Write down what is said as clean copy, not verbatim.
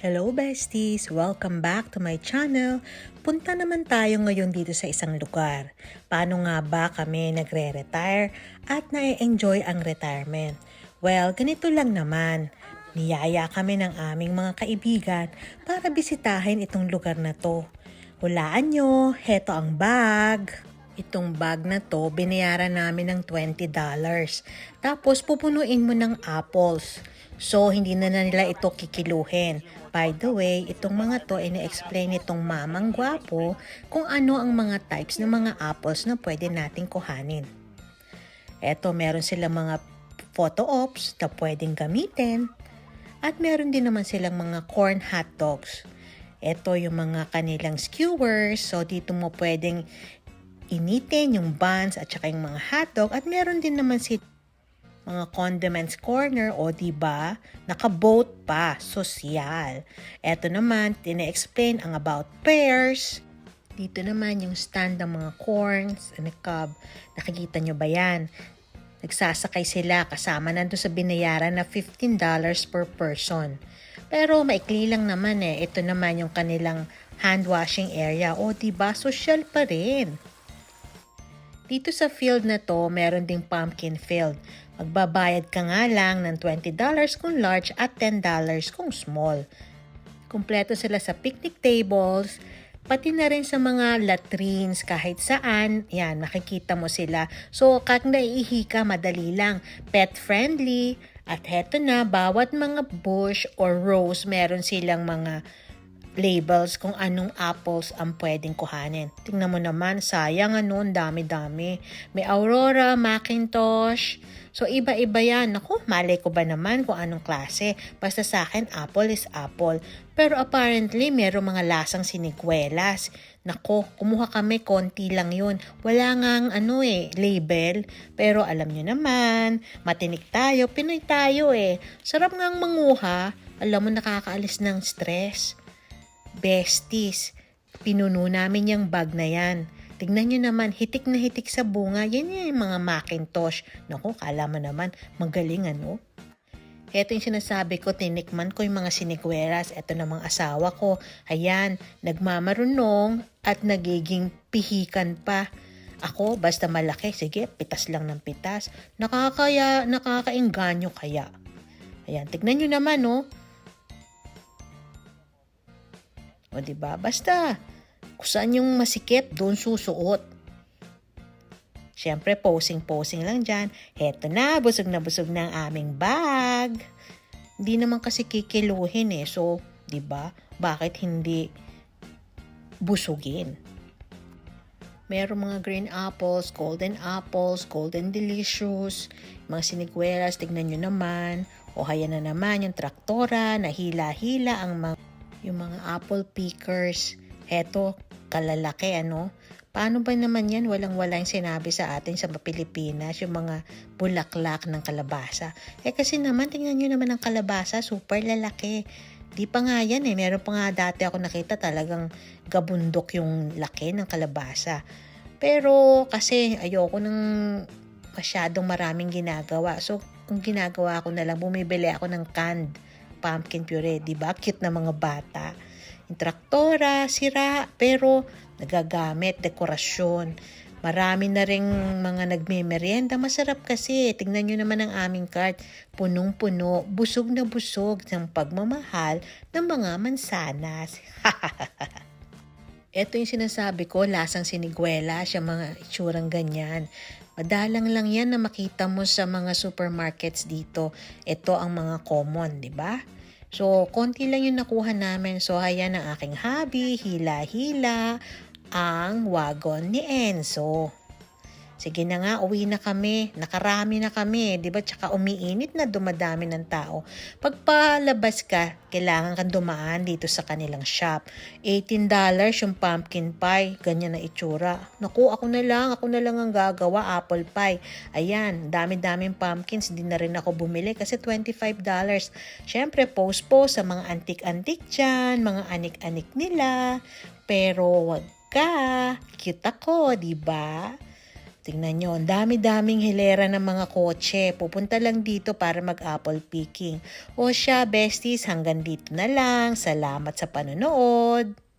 Hello besties! Welcome back to my channel. Punta naman tayo ngayon dito sa isang lugar. Paano nga ba kami nagre-retire at na-enjoy ang retirement? Well, ganito lang naman. Niyaya kami ng aming mga kaibigan para bisitahin itong lugar na to. Hulaan nyo, heto ang bag. Itong bag na to, binayaran namin ng $20. Tapos pupunuin mo ng apples. So, hindi na nila ito kikiluhin. By the way, itong mga to ay na-explain nitong mamang gwapo kung ano ang mga types ng mga apples na pwede nating kuhanin. Eto, meron silang mga photo ops na pwedeng gamitin. At meron din naman silang mga corn hot dogs. Ito yung mga kanilang skewers. So, dito mo pwedeng initin yung buns at saka yung mga hotdog. At meron din naman mga condiments corner o diba, naka-boat pa, sosyal. Ito naman, tine-explain ang about pears. Dito naman yung stand ng mga corns and the cob. Nakikita nyo ba yan? Nagsasakay sila kasama nandun sa binayaran na $15 per person. Pero maikli lang naman eh. Ito naman yung kanilang hand washing area. O diba, sosyal pa rin. Dito sa field na to, meron ding pumpkin field. Magbabayad ka nga lang ng $20 kung large at $10 kung small. Kumpleto sila sa picnic tables, pati na rin sa mga latrines kahit saan. Yan, makikita mo sila. So, kag naiihi ka, madali lang. Pet friendly. At heto na, bawat mga bush or rows, meron silang mga labels kung anong apples ang pwedeng kuhanin. Tingnan mo naman, sayang dami-dami. May Aurora, Macintosh. So, iba-iba yan. Naku, malay ko ba naman kung anong klase. Basta sa akin, apple is apple. Pero apparently, merong mga lasang siniguelas. Naku, kumuha kami, konti lang yun. Wala ngang label. Pero alam nyo naman, matinik tayo, Pinoy tayo eh. Sarap ngang manguha. Alam mo, nakakaalis ng stress. Besties, pinuno namin yung bag na yan. Tignan nyo naman, hitik na hitik sa bunga. Yan yung mga Macintosh. Naku, kala mo naman, magaling Ito yung sinasabi ko, tinikman ko yung mga sinigueras. Ito namang asawa ko. Ayan, nagmamarunong at nagiging pihikan pa. Ako, basta malaki, sige, pitas lang ng pitas. Nakakainganyo kaya. Ayan, tignan nyo naman O diba? Basta, kung saan yung masikip, doon susuot. Siyempre, posing lang dyan. Heto na busog na ang aming bag. Hindi naman kasi kikiluhin eh. So, diba? Bakit hindi busugin? Meron mga green apples, golden delicious, mga siniguelas, tignan nyo naman. O haya na naman yung traktora, nahila-hila yung mga apple pickers. Heto, kalalaki Paano ba naman yan? Walang-wala yung sinabi sa atin sa Pilipinas, yung mga bulaklak ng kalabasa. Kasi naman, tingnan nyo naman ang kalabasa, super lalaki. Di pa nga yan Meron pa nga dati ako nakita talagang gabundok yung laki ng kalabasa. Pero kasi ayoko ng masyadong maraming ginagawa. So, kung ginagawa ko na lang, bumibili ako ng canned pumpkin puree, di ba? Cute na mga bata. Yung traktora, sira, pero nagagamit, dekorasyon. Marami na ring mga nagme-merienda. Masarap kasi. Tingnan nyo naman ang aming cart. Punong-puno, busog na busog ng pagmamahal ng mga mansanas. Ito yung sinasabi ko, lasang siniguela, siya mga itsurang ganyan. Madalang lang yan na makita mo sa mga supermarkets dito. Ito ang mga common, di ba? So, konti lang yung nakuha namin. So, ayan ang aking hobby, hila-hila, ang wagon ni Enzo. Sige na nga, uwi na kami. Nakarami na kami, di ba? Tsaka umiinit na dumadami ng tao. Pagpalabas ka, kailangan kang dumaan dito sa kanilang shop. $18 yung pumpkin pie. Ganyan na itsura. Naku, ako na lang ang gagawa, apple pie. Ayan, dami-daming pumpkins. Hindi na rin ako bumili kasi $25. Siyempre, post sa mga antik-antik dyan, mga anik-anik nila. Pero wag ka. Cute ako, di ba? Tingnan nyo, ang dami-daming hilera ng mga kotse. Pupunta lang dito para mag-apple picking. O siya, besties, hanggang dito na lang. Salamat sa panonood.